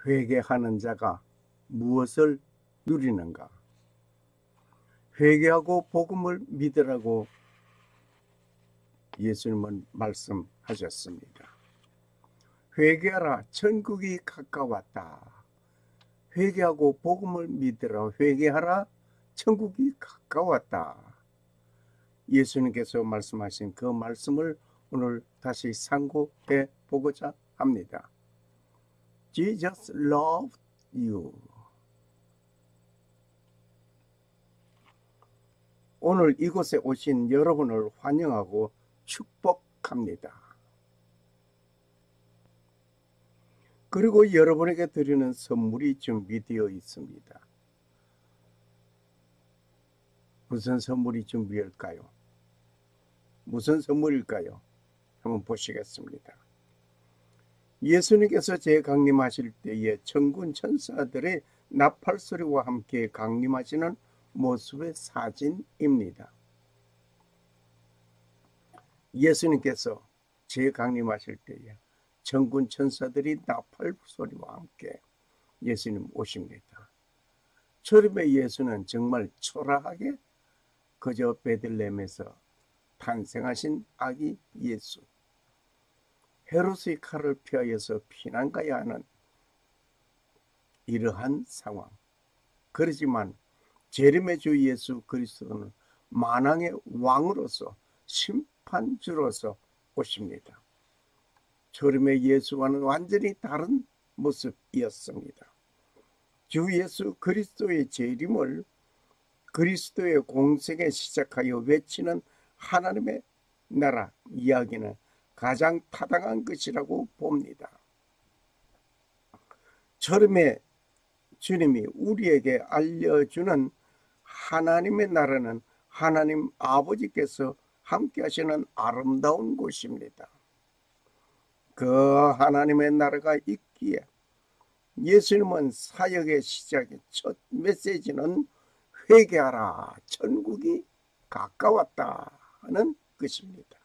회개하는 자가 무엇을 누리는가? 회개하고 복음을 믿으라고 예수님은 말씀하셨습니다. 회개하라, 천국이 가까웠다. 회개하고 복음을 믿으라. 회개하라, 천국이 가까웠다. 예수님께서 말씀하신 그 말씀을 오늘 다시 상고해 보고자 합니다. Jesus loved you. 오늘 이곳에 오신 여러분을 환영하고 축복합니다. 그리고 여러분에게 드리는 선물이 준비되어 있습니다. 무슨 선물이 준비할까요? 무슨 선물일까요? 한번 보시겠습니다. 예수님께서 재강림하실 때에 천군 천사들의 나팔소리와 함께 강림하시는 모습의 사진입니다. 예수님께서 재강림하실 때에 천군 천사들이 나팔소리와 함께 예수님 오십니다. 초림의 예수는 정말 초라하게 그저 베들레헴에서 탄생하신 아기 예수, 헤롯의 칼을 피하여서 피난 가야 하는 이러한 상황. 그렇지만 재림의 주 예수 그리스도는 만왕의 왕으로서 심판주로서 오십니다. 초림의 예수와는 완전히 다른 모습이었습니다. 주 예수 그리스도의 재림을 그리스도의 공생에 시작하여 외치는 하나님의 나라 이야기는 가장 타당한 것이라고 봅니다. 초림의 주님이 우리에게 알려주는 하나님의 나라는 하나님 아버지께서 함께 하시는 아름다운 곳입니다. 그 하나님의 나라가 있기에 예수님은 사역의 시작의 첫 메시지는 회개하라, 천국이 가까웠다 하는 것입니다.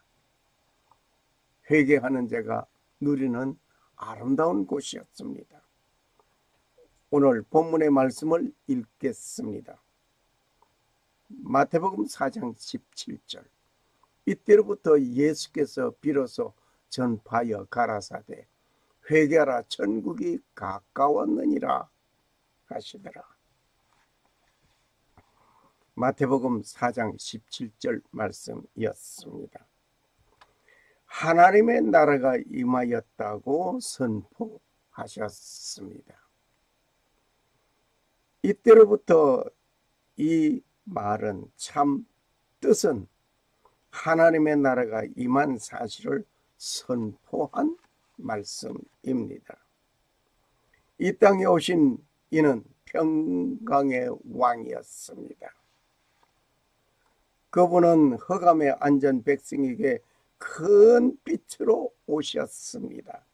회개하는 자가 누리는 아름다운 곳이었습니다. 오늘 본문의 말씀을 읽겠습니다. 마태복음 4장 17절. 이때로부터 예수께서 비로소 전파하여 가라사대 회개하라, 천국이 가까웠느니라 하시더라. 마태복음 4장 17절 말씀이었습니다. 하나님의 나라가 임하였다고 선포하셨습니다. 이때로부터 이 말은 참 뜻은 하나님의 나라가 임한 사실을 선포한 말씀입니다. 이 땅에 오신 이는 평강의 왕이었습니다. 그분은 흑암에 앉은 백성에게 큰 빛으로 오셨습니다.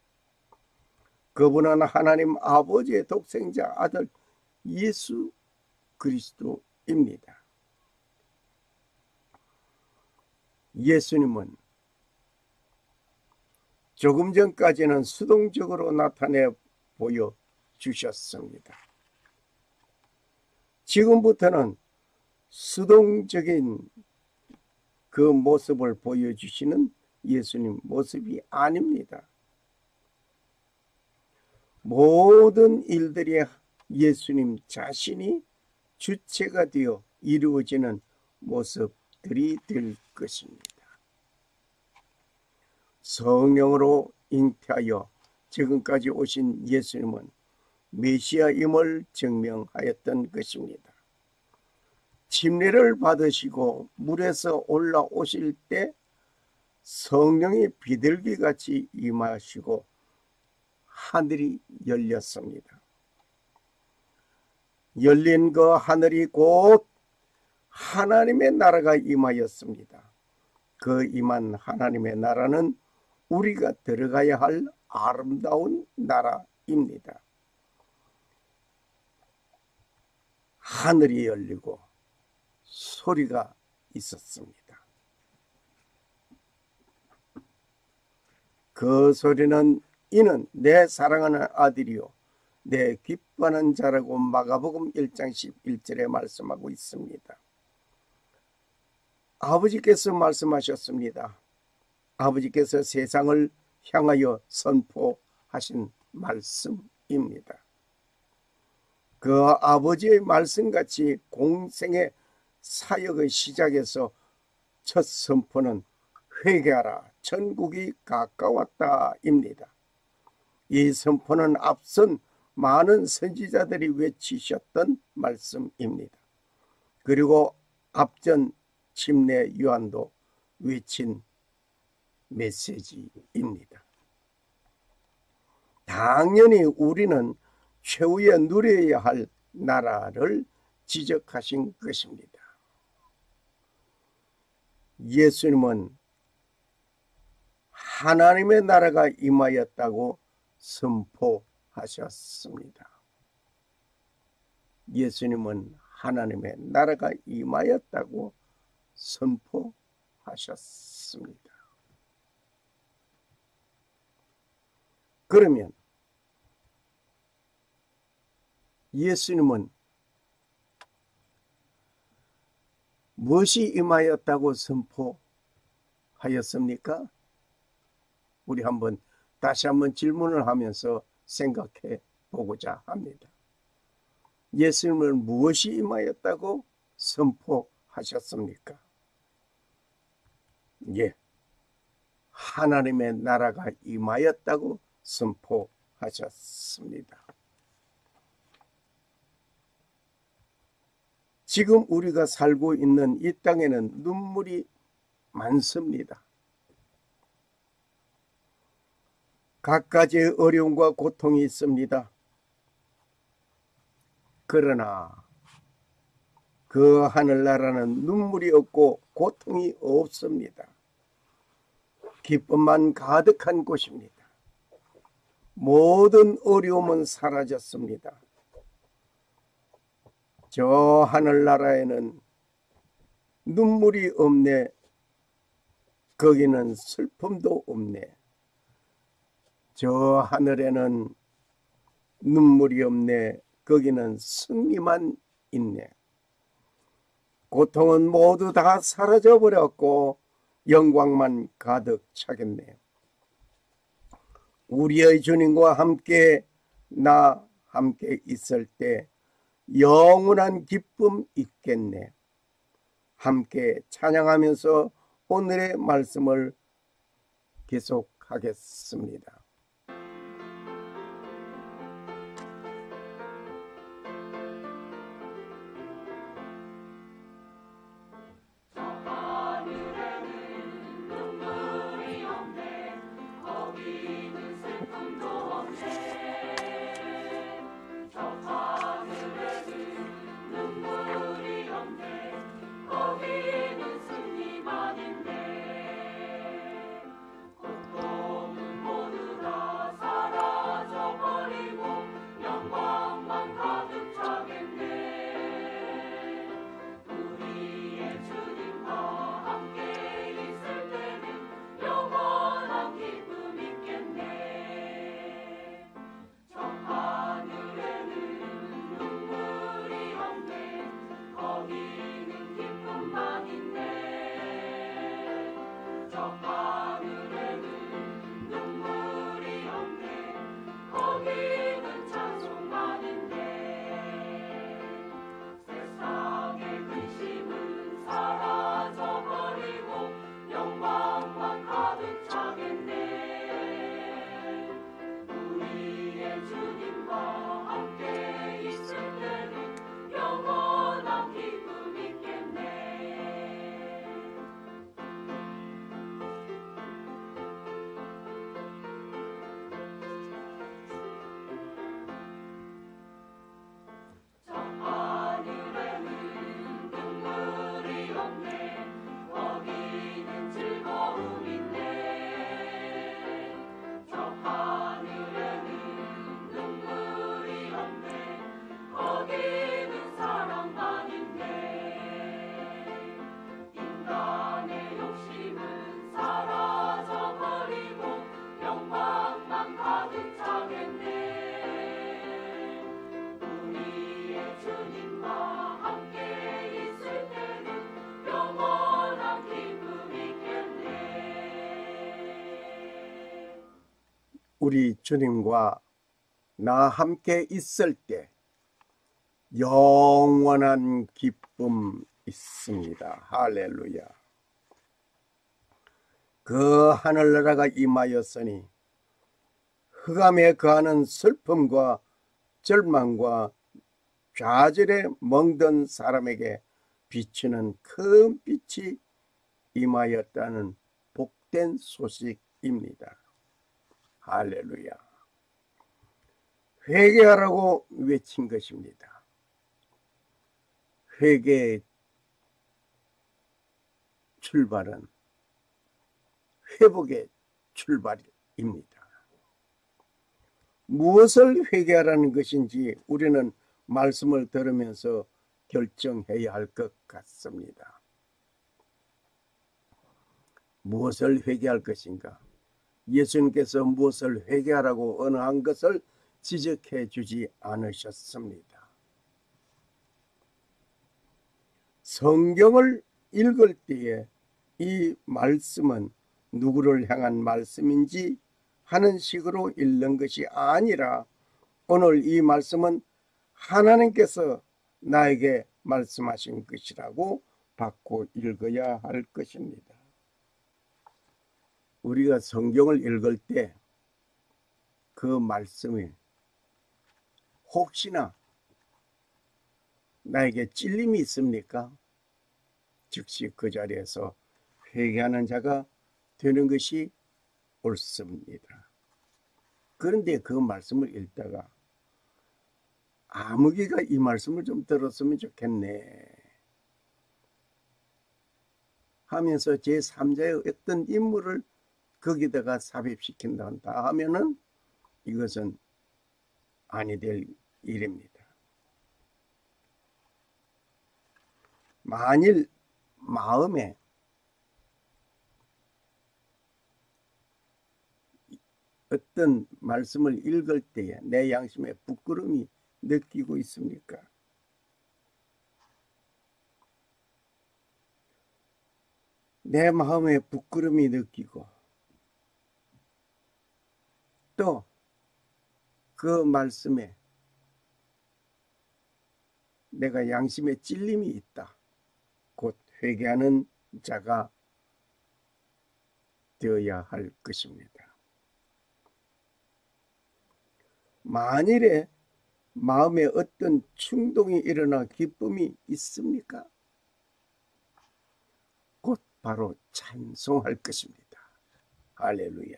그분은 하나님 아버지의 독생자 아들 예수 그리스도입니다. 예수님은 조금 전까지는 수동적으로 나타내 보여주셨습니다. 지금부터는 수동적인 그 모습을 보여주시는 예수님 모습이 아닙니다. 모든 일들이 예수님 자신이 주체가 되어 이루어지는 모습들이 될 것입니다. 성령으로 잉태하여 지금까지 오신 예수님은 메시아임을 증명하였던 것입니다. 침례를 받으시고 물에서 올라오실 때 성령이 비둘기같이 임하시고 하늘이 열렸습니다. 열린 그 하늘이 곧 하나님의 나라가 임하였습니다. 그 임한 하나님의 나라는 우리가 들어가야 할 아름다운 나라입니다. 하늘이 열리고 소리가 있었습니다. 그 소리는 이는 내 사랑하는 아들이요 내 기뻐하는 자라고 마가복음 1장 11절에 말씀하고 있습니다. 아버지께서 말씀하셨습니다. 아버지께서 세상을 향하여 선포하신 말씀입니다. 그 아버지의 말씀같이 공생의 사역의 시작에서 첫 선포는 회개하라, 천국이 가까웠다입니다. 이 선포는 앞선 많은 선지자들이 외치셨던 말씀입니다. 그리고 앞전 침례 요한도 외친 메시지입니다. 당연히 우리는 최후에 누려야 할 나라를 지적하신 것입니다. 예수님은 하나님의 나라가 임하였다고 선포하셨습니다. 예수님은 하나님의 나라가 임하였다고 선포하셨습니다. 그러면 예수님은 무엇이 임하였다고 선포하였습니까? 우리 다시 한번 질문을 하면서 생각해 보고자 합니다. 예수님은 무엇이 임하였다고 선포하셨습니까? 예, 하나님의 나라가 임하였다고 선포하셨습니다. 지금 우리가 살고 있는 이 땅에는 눈물이 많습니다. 각가지의 어려움과 고통이 있습니다. 그러나 그 하늘나라는 눈물이 없고 고통이 없습니다. 기쁨만 가득한 곳입니다. 모든 어려움은 사라졌습니다. 저 하늘나라에는 눈물이 없네. 거기는 슬픔도 없네. 저 하늘에는 눈물이 없네. 거기는 승리만 있네. 고통은 모두 다 사라져 버렸고 영광만 가득 차겠네. 우리의 주님과 함께 있을 때 영원한 기쁨 있겠네. 함께 찬양하면서 오늘의 말씀을 계속하겠습니다. 고통은 모두 우리 주님과 나 함께 있을 때 영원한 기쁨 있습니다. 할렐루야. 그 하늘나라가 임하였으니 흑암에 거하는 슬픔과 절망과 좌절에 멍든 사람에게 비치는 큰 빛이 임하였다는 복된 소식입니다. 할렐루야. 회개하라고 외친 것입니다. 회개의 출발은 회복의 출발입니다. 무엇을 회개하라는 것인지 우리는 말씀을 들으면서 결정해야 할 것 같습니다. 무엇을 회개할 것인가? 예수님께서 무엇을 회개하라고 언어한 것을 지적해 주지 않으셨습니다. 성경을 읽을 때에 이 말씀은 누구를 향한 말씀인지 하는 식으로 읽는 것이 아니라 오늘 이 말씀은 하나님께서 나에게 말씀하신 것이라고 받고 읽어야 할 것입니다. 우리가 성경을 읽을 때 그 말씀이 혹시나 나에게 찔림이 있습니까? 즉시 그 자리에서 회개하는 자가 되는 것이 옳습니다. 그런데 그 말씀을 읽다가 아무개가 이 말씀을 좀 들었으면 좋겠네 하면서 제3자의 어떤 인물을 거기다가 삽입시킨다 하면은 이것은 아니 될 일입니다. 만일 마음에 어떤 말씀을 읽을 때에 내 양심에 부끄러움이 느끼고 있습니까? 내 마음에 부끄러움이 느끼고 또 그 말씀에 내가 양심에 찔림이 있다. 곧 회개하는 자가 되어야 할 것입니다. 만일에 마음에 어떤 충동이 일어나 기쁨이 있습니까? 곧 바로 찬송할 것입니다. 할렐루야.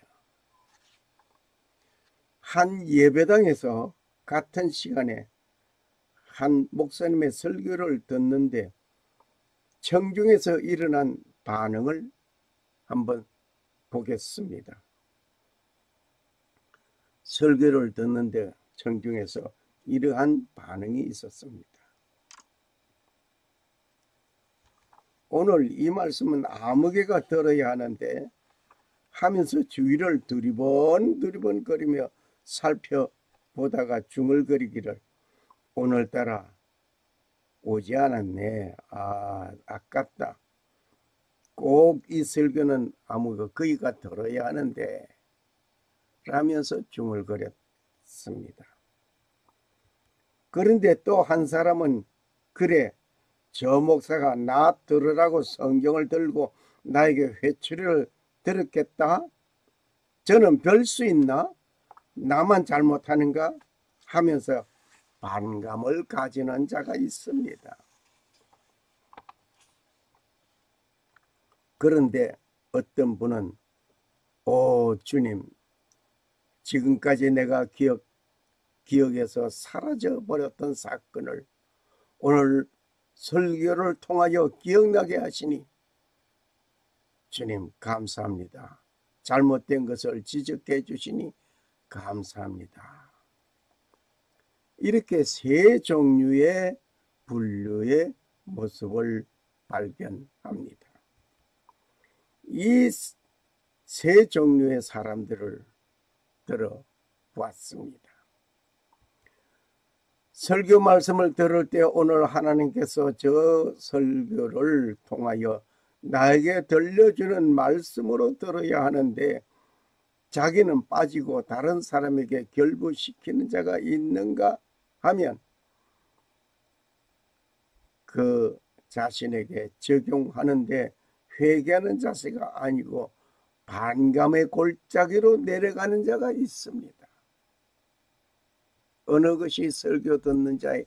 한 예배당에서 같은 시간에 한 목사님의 설교를 듣는데 청중에서 일어난 반응을 한번 보겠습니다. 설교를 듣는데 청중에서 이러한 반응이 있었습니다. 오늘 이 말씀은 아무개가 들어야 하는데 하면서 주위를 두리번 거리며 살펴보다가 중얼거리기를 오늘따라 오지 않았네. 아깝다. 꼭 이 설교는 아무가 거기가 들어야 하는데 라면서 중얼거렸습니다. 그런데 또 한 사람은 그래 저 목사가 나 들으라고 성경을 들고 나에게 회초리를 들었겠다. 저는 별 수 있나? 나만 잘못하는가? 하면서 반감을 가지는 자가 있습니다. 그런데 어떤 분은 오 주님 지금까지 내가 기억에서 사라져 버렸던 사건을 오늘 설교를 통하여 기억나게 하시니 주님 감사합니다. 잘못된 것을 지적해 주시니 감사합니다. 이렇게 세 종류의 분류의 모습을 발견합니다. 이 세 종류의 사람들을 들어보았습니다. 설교 말씀을 들을 때 오늘 하나님께서 저 설교를 통하여 나에게 들려주는 말씀으로 들어야 하는데 자기는 빠지고 다른 사람에게 결부시키는 자가 있는가 하면 그 자신에게 적용하는데 회개하는 자세가 아니고 반감의 골짜기로 내려가는 자가 있습니다. 어느 것이 설교 듣는 자의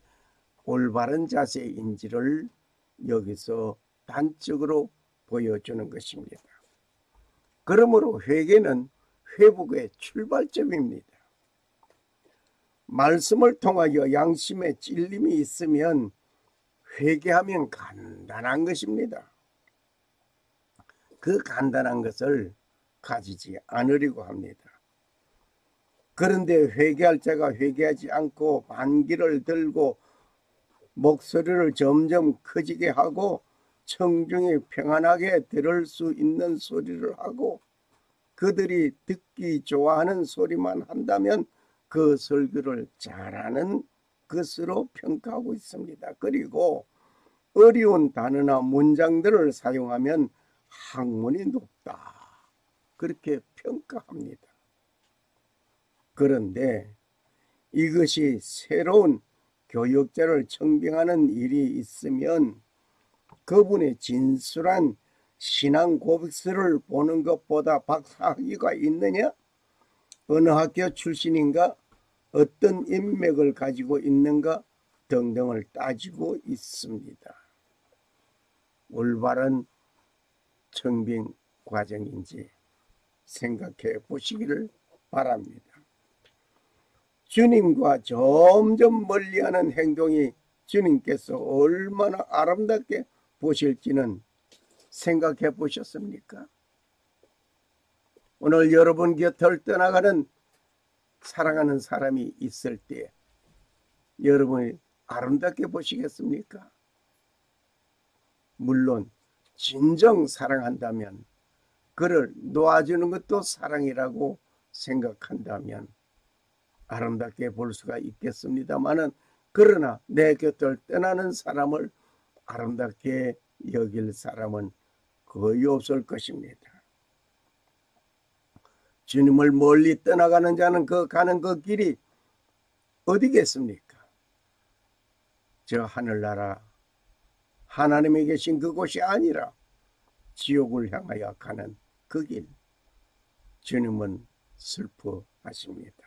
올바른 자세인지를 여기서 단적으로 보여주는 것입니다. 그러므로 회개는 회복의 출발점입니다. 말씀을 통하여 양심의 찔림이 있으면 회개하면 간단한 것입니다. 그 간단한 것을 가지지 않으려고 합니다. 그런데 회개할 자가 회개하지 않고 반기를 들고 목소리를 점점 커지게 하고 청중이 평안하게 들을 수 있는 소리를 하고 그들이 듣기 좋아하는 소리만 한다면 그 설교를 잘하는 것으로 평가하고 있습니다. 그리고 어려운 단어나 문장들을 사용하면 학문이 높다, 그렇게 평가합니다. 그런데 이것이 새로운 교역자를 청빙하는 일이 있으면 그분의 진술한 신앙 고백서를 보는 것보다 박사학위가 있느냐? 어느 학교 출신인가? 어떤 인맥을 가지고 있는가? 등등을 따지고 있습니다. 올바른 청빙 과정인지 생각해 보시기를 바랍니다. 주님과 점점 멀리하는 행동이 주님께서 얼마나 아름답게 보실지는 생각해 보셨습니까? 오늘 여러분 곁을 떠나가는 사랑하는 사람이 있을 때 여러분이 아름답게 보시겠습니까? 물론 진정 사랑한다면, 그를 놓아주는 것도 사랑이라고 생각한다면 아름답게 볼 수가 있겠습니다마는, 그러나 내 곁을 떠나는 사람을 아름답게 여길 사람은 거의 없을 것입니다. 주님을 멀리 떠나가는 자는 가는 그 길이 어디겠습니까? 저 하늘나라 하나님이 계신 그곳이 아니라 지옥을 향하여 가는 그 길, 주님은 슬퍼하십니다.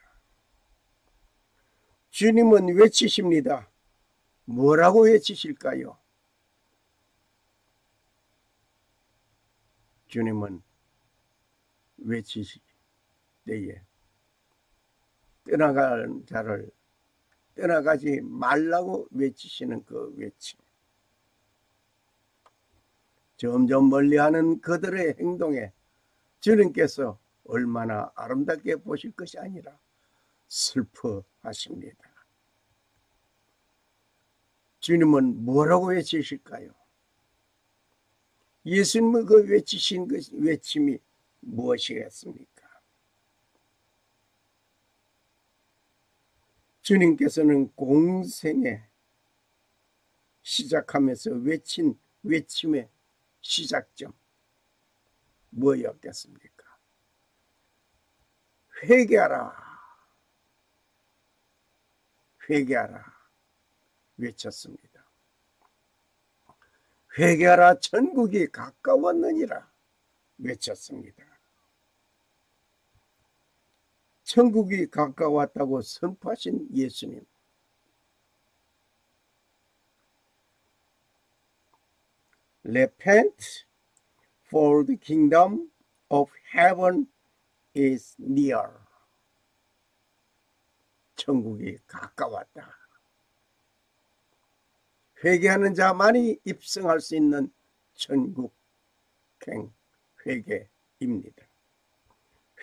주님은 외치십니다. 뭐라고 외치실까요? 주님은 외치실 때에 떠나갈 자를 떠나가지 말라고 외치시는 그 외침, 점점 멀리하는 그들의 행동에 주님께서 얼마나 아름답게 보실 것이 아니라 슬퍼하십니다. 주님은 뭐라고 외치실까요? 예수님의 그 외치신 그 외침이 무엇이겠습니까? 주님께서는 공생에 시작하면서 외친 외침의 시작점 뭐였겠습니까? 회개하라, 회개하라 외쳤습니다. 회개하라, 천국이 가까웠느니라 외쳤습니다. 천국이 가까웠다고 선포하신 예수님, Repent, for the kingdom of heaven is near. 천국이 가까웠다. 회개하는 자만이 입성할 수 있는 천국행 회개입니다.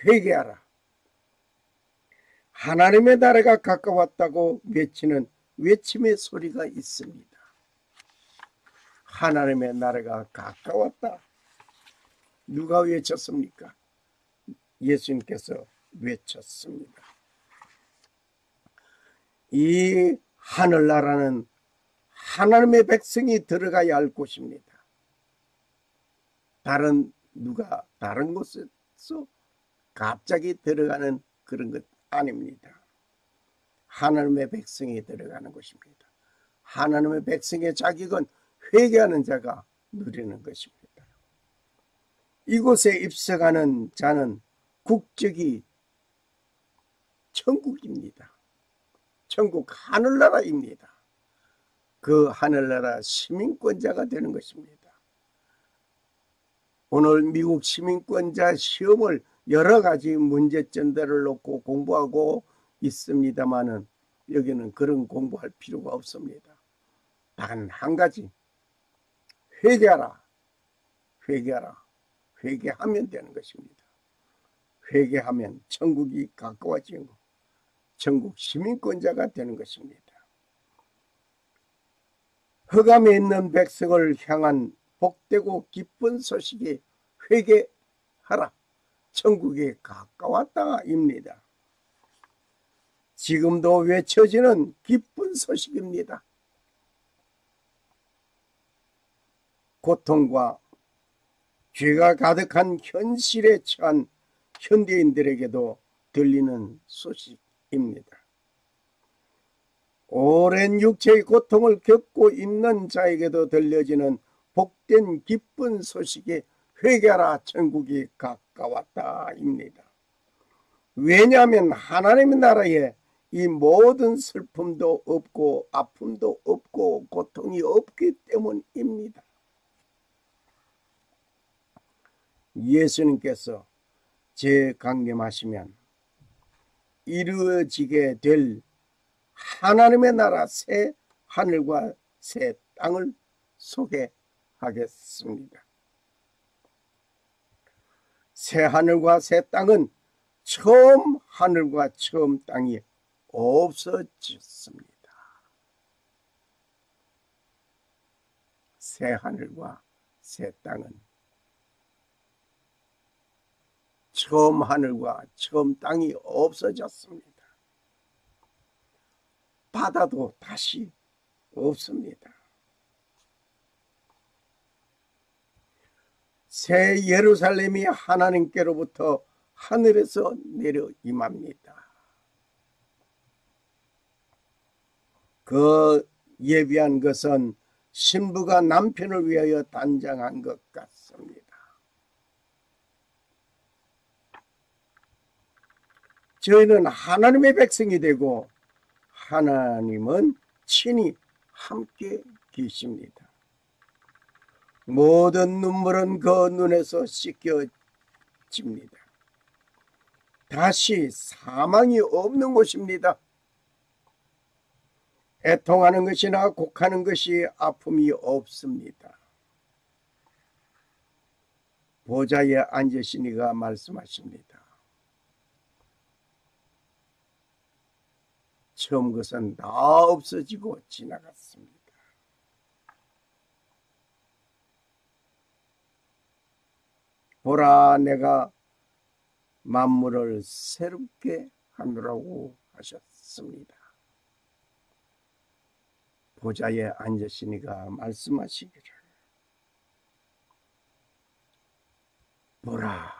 회개하라. 하나님의 나라가 가까웠다고 외치는 외침의 소리가 있습니다. 하나님의 나라가 가까웠다. 누가 외쳤습니까? 예수님께서 외쳤습니다. 이 하늘나라는 하나님의 백성이 들어가야 할 곳입니다. 다른 곳에서 갑자기 들어가는 그런 것 아닙니다. 하나님의 백성이 들어가는 것입니다. 하나님의 백성의 자격은 회개하는 자가 누리는 것입니다. 이곳에 입성하는 자는 국적이 천국입니다. 천국 하늘나라입니다. 그 하늘나라 시민권자가 되는 것입니다. 오늘 미국 시민권자 시험을 여러 가지 문제점들을 놓고 공부하고 있습니다만은 여기는 그런 공부할 필요가 없습니다. 단 한 가지, 회개하라. 회개하라. 회개하면 되는 것입니다. 회개하면 천국이 가까워지고 천국 시민권자가 되는 것입니다. 흑암에 있는 백성을 향한 복되고 기쁜 소식이 회개하라. 천국이 가까웠다입니다. 지금도 외쳐지는 기쁜 소식입니다. 고통과 죄가 가득한 현실에 처한 현대인들에게도 들리는 소식입니다. 오랜 육체의 고통을 겪고 있는 자에게도 들려지는 복된 기쁜 소식이 회개하라 천국이 가까웠다입니다. 왜냐하면 하나님의 나라에 이 모든 슬픔도 없고 아픔도 없고 고통이 없기 때문입니다. 예수님께서 재강림하시면 이루어지게 될 하나님의 나라 새 하늘과 새 땅을 소개하겠습니다. 새 하늘과 새 땅은 처음 하늘과 처음 땅이 없어졌습니다. 새 하늘과 새 땅은 처음 하늘과 처음 땅이 없어졌습니다. 바다도 다시 없습니다. 새 예루살렘이 하나님께로부터 하늘에서 내려 임합니다. 그 예비한 것은 신부가 남편을 위하여 단장한 것 같습니다. 저희는 하나님의 백성이 되고 하나님은 친히 함께 계십니다. 모든 눈물은 그 눈에서 씻겨집니다. 다시 사망이 없는 곳입니다. 애통하는 것이나 곡하는 것이 아픔이 없습니다. 보좌에 앉으신 이가 말씀하십니다. 처음 것은 다 없어지고 지나갔습니다. 보라, 내가 만물을 새롭게 하노라고 하셨습니다. 보좌에 앉으신 이가 말씀하시기를, 보라,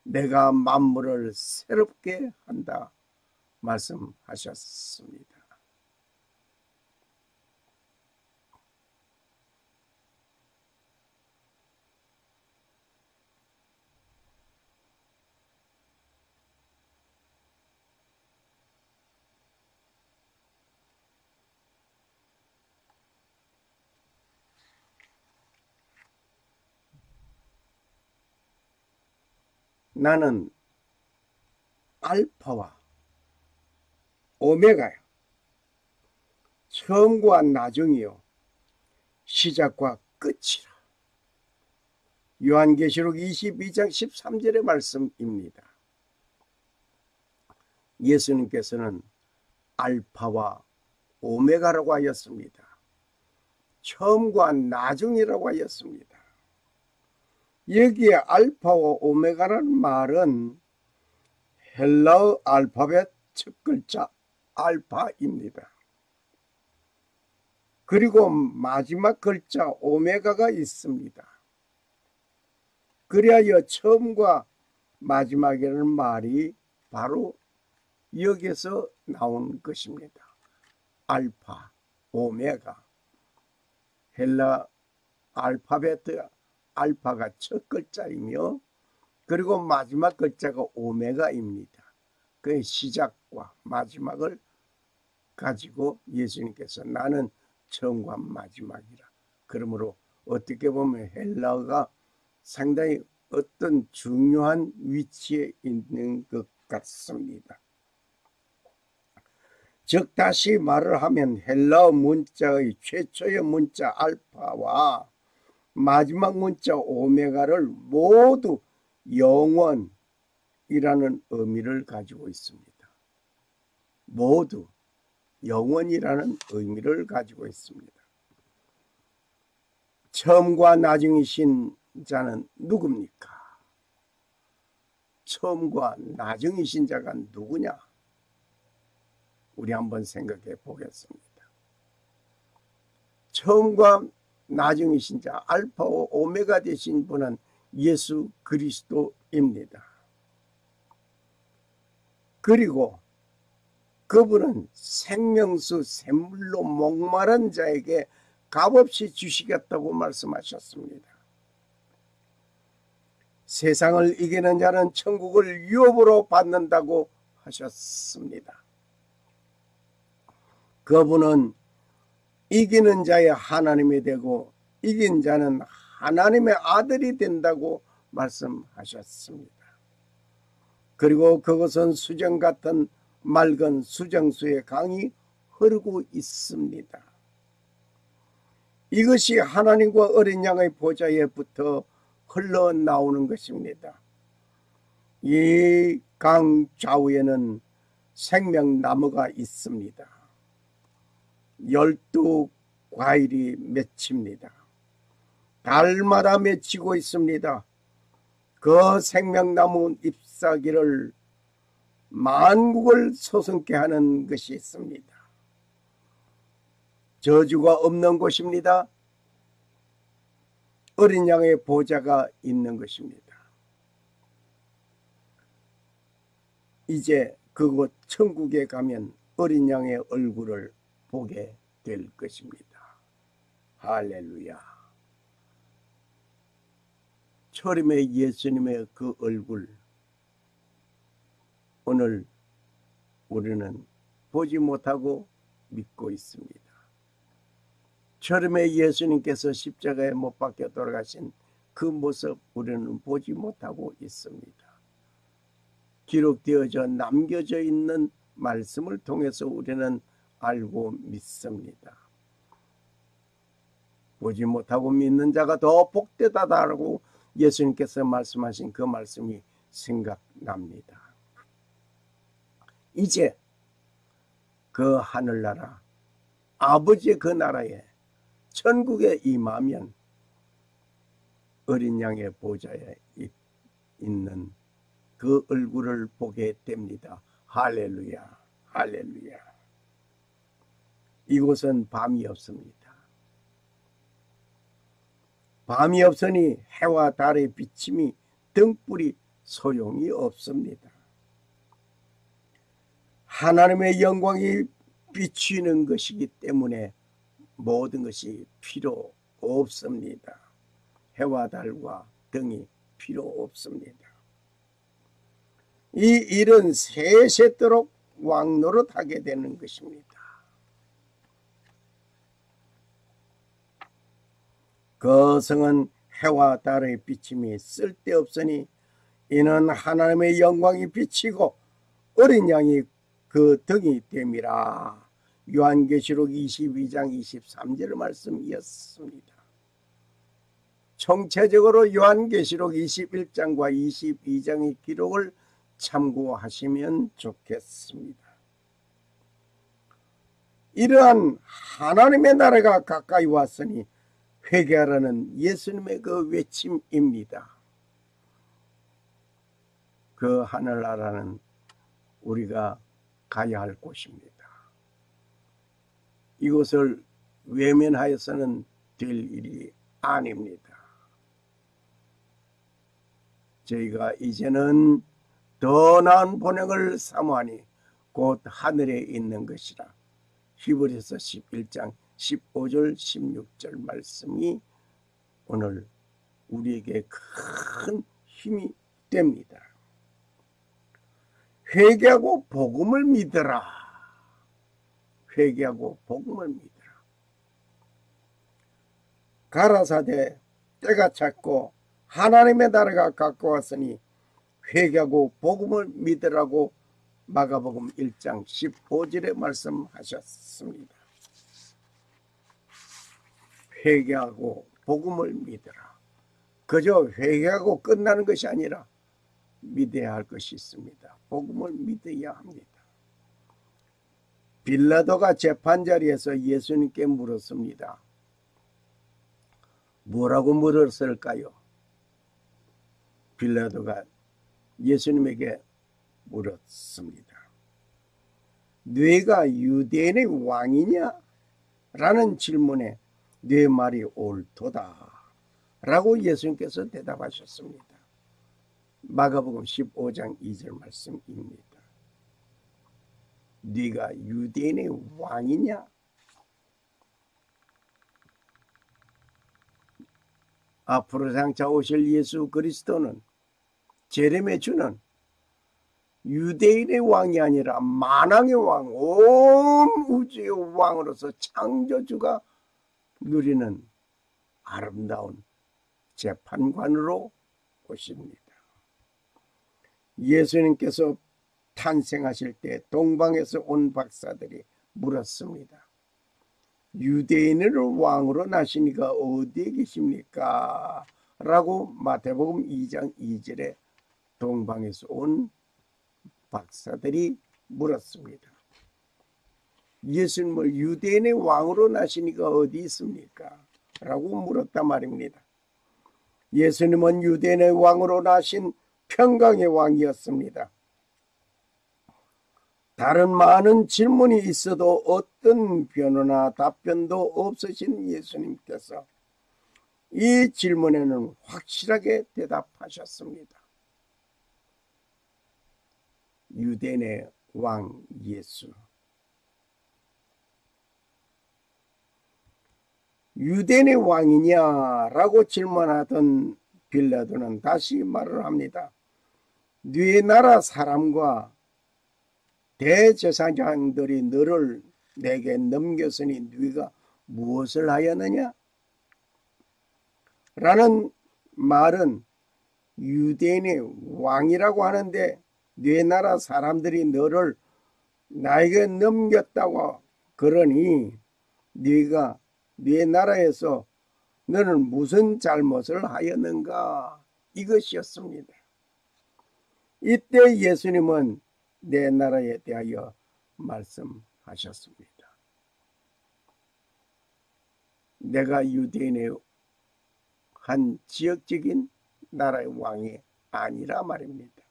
내가 만물을 새롭게 한다 말씀하셨습니다. 나는 알파와 오메가요, 처음과 나중이요, 시작과 끝이라. 요한계시록 22장 13절의 말씀입니다. 예수님께서는 알파와 오메가라고 하였습니다. 처음과 나중이라고 하였습니다. 여기에 알파와 오메가라는 말은 헬라어 알파벳 첫 글자 알파입니다. 그리고 마지막 글자 오메가가 있습니다. 그리하여 처음과 마지막이라는 말이 바로 여기서 나온 것입니다. 알파, 오메가. 헬라 알파벳 알파가 첫 글자이며 그리고 마지막 글자가 오메가입니다. 그의 시작과 마지막을 가지고 예수님께서 나는 처음과 마지막이라. 그러므로 어떻게 보면 헬라어가 상당히 어떤 중요한 위치에 있는 것 같습니다. 즉 다시 말을 하면 헬라어 문자의 최초의 문자 알파와 마지막 문자 오메가를 모두 영원이라는 의미를 가지고 있습니다. 모두 영원이라는 의미를 가지고 있습니다. 처음과 나중이신 자는 누굽니까? 처음과 나중이신 자가 누구냐? 우리 한번 생각해 보겠습니다. 처음과 나중이신 자, 알파와 오메가 되신 분은 예수 그리스도입니다. 그리고 그분은 생명수 샘물로 목마른 자에게 값없이 주시겠다고 말씀하셨습니다. 세상을 이기는 자는 천국을 유업으로 받는다고 하셨습니다. 그분은 이기는 자의 하나님이 되고 이긴 자는 하나님의 아들이 된다고 말씀하셨습니다. 그리고 그것은 수정 같은 맑은 수정수의 강이 흐르고 있습니다. 이것이 하나님과 어린 양의 보좌에부터 흘러나오는 것입니다. 이 강 좌우에는 생명나무가 있습니다. 12과일이 맺힙니다. 달마다 맺히고 있습니다. 그 생명나무 잎사귀를 만국을 솟음케 하는 것이 있습니다. 저주가 없는 곳입니다. 어린 양의 보좌가 있는 것입니다. 이제 그곳 천국에 가면 어린 양의 얼굴을 보게 될 것입니다. 할렐루야. 초림의 예수님의 그 얼굴, 오늘 우리는 보지 못하고 믿고 있습니다. 초림의 예수님께서 십자가에 못 박혀 돌아가신 그 모습 우리는 보지 못하고 있습니다. 기록되어져 남겨져 있는 말씀을 통해서 우리는 알고 믿습니다. 보지 못하고 믿는 자가 더 복되다라고 예수님께서 말씀하신 그 말씀이 생각납니다. 이제 그 하늘나라, 아버지의 그 나라에 천국에 임하면 어린 양의 보좌에 있는 그 얼굴을 보게 됩니다. 할렐루야, 할렐루야. 이곳은 밤이 없습니다. 밤이 없으니 해와 달의 비침이 등불이 소용이 없습니다. 하나님의 영광이 비추는 것이기 때문에 모든 것이 필요 없습니다. 해와 달과 등이 필요 없습니다. 이 일은 세세토록 왕노릇하게 되는 것입니다. 그 성은 해와 달의 비침이 쓸데없으니 이는 하나님의 영광이 비치고 어린 양이 그 등이 됨이라. 요한계시록 22장 23절 말씀이었습니다. 총체적으로 요한계시록 21장과 22장의 기록을 참고하시면 좋겠습니다. 이러한 하나님의 나라가 가까이 왔으니 회개하라는 예수님의 그 외침입니다. 그 하늘나라는 우리가 가야 할 곳입니다. 이것을 외면하여서는 될 일이 아닙니다. 저희가 이제는 더 나은 본향을 사모하니 곧 하늘에 있는 것이라. 히브리서 11장 15절 16절 말씀이 오늘 우리에게 큰 힘이 됩니다. 회개하고 복음을 믿으라. 회개하고 복음을 믿으라. 가라사대 때가 찼고 하나님의 나라가 가까웠으니 회개하고 복음을 믿으라고 마가복음 1장 15절에 말씀하셨습니다. 회개하고 복음을 믿으라. 그저 회개하고 끝나는 것이 아니라 믿어야 할 것이 있습니다. 복음을 믿어야 합니다. 빌라도가 재판자리에서 예수님께 물었습니다. 뭐라고 물었을까요? 빌라도가 예수님에게 물었습니다. 네가 유대인의 왕이냐? 라는 질문에 네 말이 옳도다 라고 예수님께서 대답하셨습니다. 마가복음 15장 2절 말씀입니다. 네가 유대인의 왕이냐? 앞으로 장차 오실 예수 그리스도는 제рем의 주는 유대인의 왕이 아니라 만왕의 왕, 온 우주의 왕으로서 창조주가 누리는 아름다운 재판관으로 오십니다. 예수님께서 탄생하실 때 동방에서 온 박사들이 물었습니다. 유대인을 왕으로 나시니가 어디에 계십니까? 라고 마태복음 2장 2절에 동방에서 온 박사들이 물었습니다. 예수님을 유대인의 왕으로 나시니가 어디 있습니까? 라고 물었단 말입니다. 예수님은 유대인의 왕으로 나신 평강의 왕이었습니다. 다른 많은 질문이 있어도 어떤 변호나 답변도 없으신 예수님께서 이 질문에는 확실하게 대답하셨습니다. 유대인의 왕 예수. 유대인의 왕이냐라고 질문하던 빌라도는 다시 말을 합니다. 네 나라 사람과 대제사장들이 너를 내게 넘겼으니 네가 무엇을 하였느냐? 라는 말은 유대인의 왕이라고 하는데 네 나라 사람들이 너를 나에게 넘겼다고 그러니 네가 네 나라에서 너는 무슨 잘못을 하였는가? 이것이었습니다. 이때 예수님은 내 나라에 대하여 말씀하셨습니다. 내가 유대인의 한 지역적인 나라의 왕이 아니라 말입니다.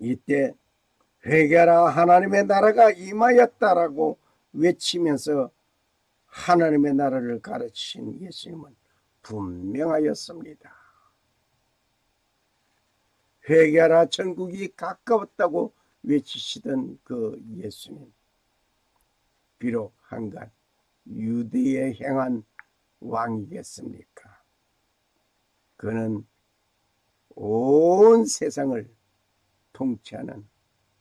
이때 회개하라 하나님의 나라가 임하였다라고 외치면서 하나님의 나라를 가르치신 예수님은 분명하였습니다. 회개하라 천국이 가까웠다고 외치시던 그 예수님, 비록 한간 유대에 행한 왕이겠습니까? 그는 온 세상을 통치하는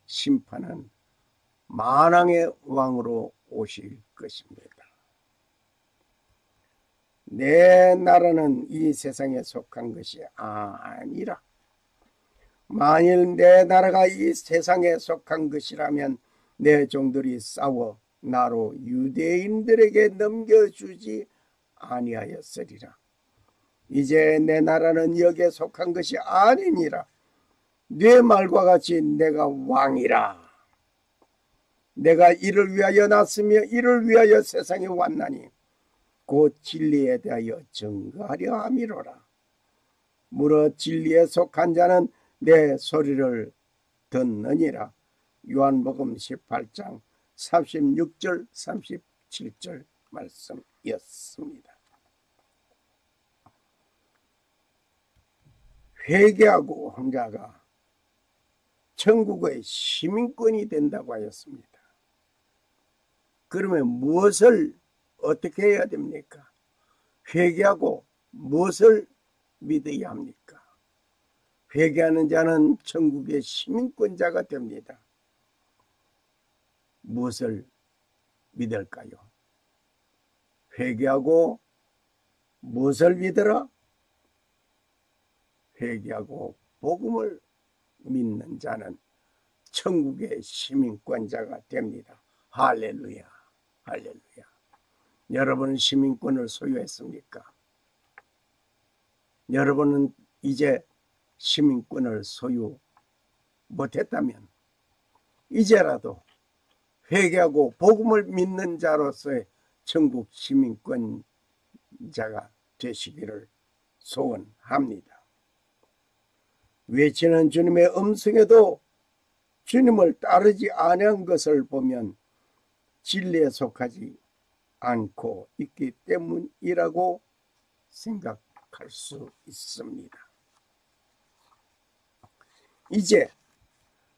심판한 만왕의 왕으로 오실 것입니다. 내 나라는 이 세상에 속한 것이 아니라 만일 내 나라가 이 세상에 속한 것이라면 내 종들이 싸워 나로 유대인들에게 넘겨주지 아니하였으리라. 이제 내 나라는 여기에 속한 것이 아니니라. 네 말과 같이 내가 왕이라. 내가 이를 위하여 났으며 이를 위하여 세상에 왔나니 곧 진리에 대하여 증거하려 함이로라. 무릇 진리에 속한 자는 내 소리를 듣느니라. 요한복음 18장 36절 37절 말씀이었습니다. 회개하고 한 자가 천국의 시민권이 된다고 하였습니다. 그러면 무엇을 어떻게 해야 됩니까? 회개하고 무엇을 믿어야 합니까? 회개하는 자는 천국의 시민권자가 됩니다. 무엇을 믿을까요? 회개하고 무엇을 믿으라? 회개하고 복음을 믿는 자는 천국의 시민권자가 됩니다. 할렐루야, 할렐루야. 여러분은 시민권을 소유했습니까? 여러분은 이제 시민권을 소유 못했다면 이제라도 회개하고 복음을 믿는 자로서의 천국 시민권자가 되시기를 소원합니다. 외치는 주님의 음성에도 주님을 따르지 아니한 것을 보면 진리에 속하지 않고 있기 때문이라고 생각할 수 있습니다. 이제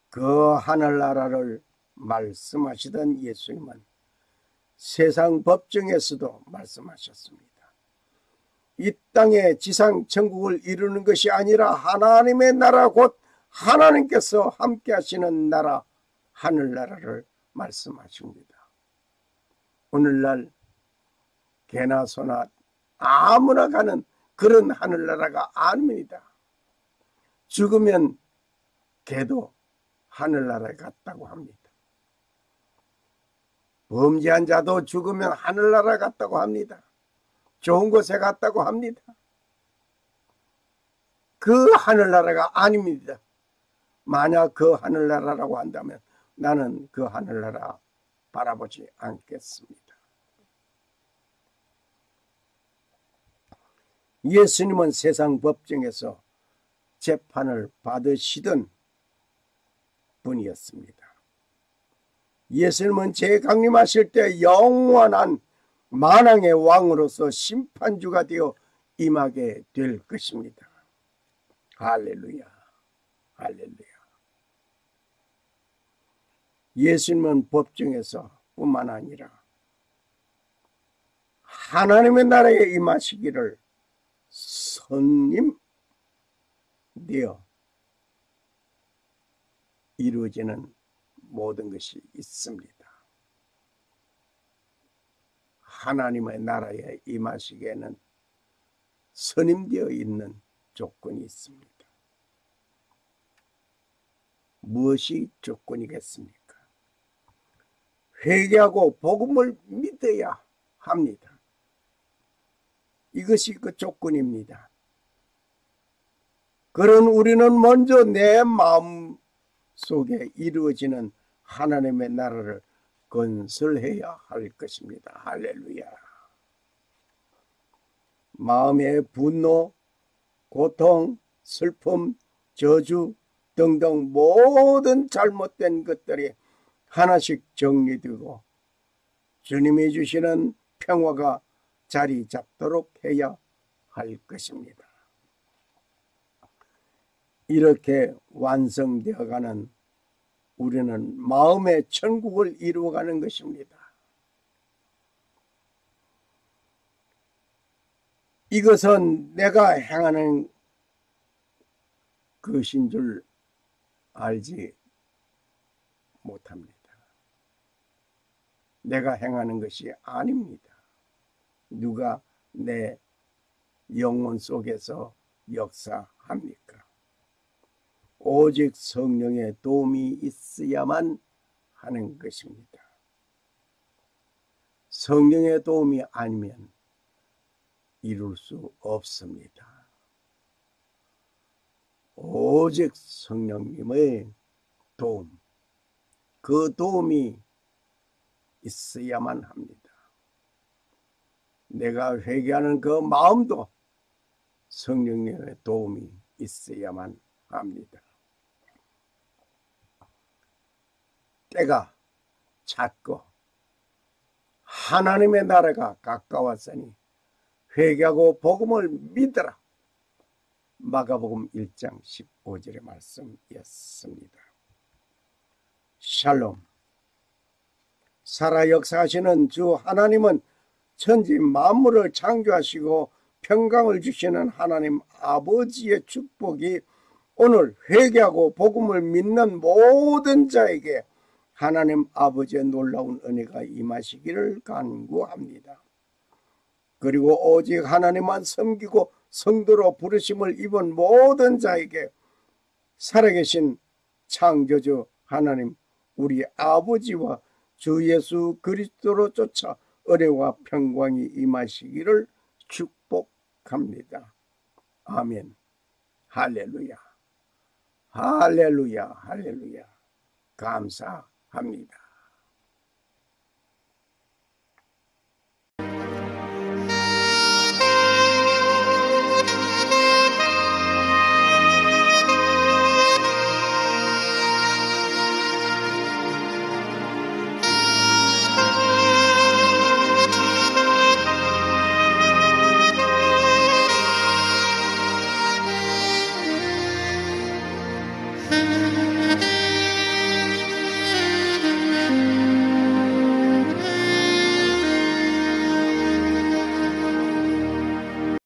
그 하늘나라를 말씀하시던 예수님은 세상 법정에서도 말씀하셨습니다. 이 땅에 지상 천국을 이루는 것이 아니라 하나님의 나라, 곧 하나님께서 함께 하시는 나라, 하늘나라를 말씀하십니다. 오늘날 개나 소나 아무나 가는 그런 하늘나라가 아닙니다. 죽으면 개도 하늘나라에 갔다고 합니다. 범죄한 자도 죽으면 하늘나라 갔다고 합니다. 좋은 곳에 갔다고 합니다. 그 하늘나라가 아닙니다. 만약 그 하늘나라라고 한다면 나는 그 하늘나라 바라보지 않겠습니다. 예수님은 세상 법정에서 재판을 받으시던 분이었습니다. 예수님은 재강림하실 때 영원한 만왕의 왕으로서 심판주가 되어 임하게 될 것입니다. 할렐루야, 할렐루야. 예수님은 법정에서 뿐만 아니라 하나님의 나라에 임하시기를 선임 되어 이루어지는 모든 것이 있습니다. 하나님의 나라에 임하시기에는 선임되어 있는 조건이 있습니다. 무엇이 조건이겠습니까? 회개하고 복음을 믿어야 합니다. 이것이 그 조건입니다. 그런 우리는 먼저 내 마음 속에 이루어지는 하나님의 나라를 건설해야 할 것입니다. 할렐루야. 마음의 분노, 고통, 슬픔, 저주 등등 모든 잘못된 것들이 하나씩 정리되고 주님이 주시는 평화가 자리 잡도록 해야 할 것입니다. 이렇게 완성되어가는 우리는 마음의 천국을 이루어가는 것입니다. 이것은 내가 행하는 것인 줄 알지 못합니다. 내가 행하는 것이 아닙니다. 누가 내 영혼 속에서 역사합니까? 오직 성령의 도움이 있어야만 하는 것입니다. 성령의 도움이 아니면 이룰 수 없습니다. 오직 성령님의 도움, 그 도움이 있어야만 합니다. 내가 회개하는 그 마음도 성령님의 도움이 있어야만 합니다. 때가 찼고 하나님의 나라가 가까웠으니 회개하고 복음을 믿으라. 마가복음 1장 15절의 말씀이었습니다. 샬롬. 살아 역사하시는 주 하나님은 천지 만물을 창조하시고 평강을 주시는 하나님 아버지의 축복이 오늘 회개하고 복음을 믿는 모든 자에게 하나님 아버지의 놀라운 은혜가 임하시기를 간구합니다. 그리고 오직 하나님만 섬기고 성도로 부르심을 입은 모든 자에게 살아계신 창조주 하나님 우리 아버지와 주 예수 그리스도로 쫓아 은혜와 평강이 임하시기를 축복합니다. 아멘. 할렐루야. 할렐루야. 할렐루야. 감사합니다.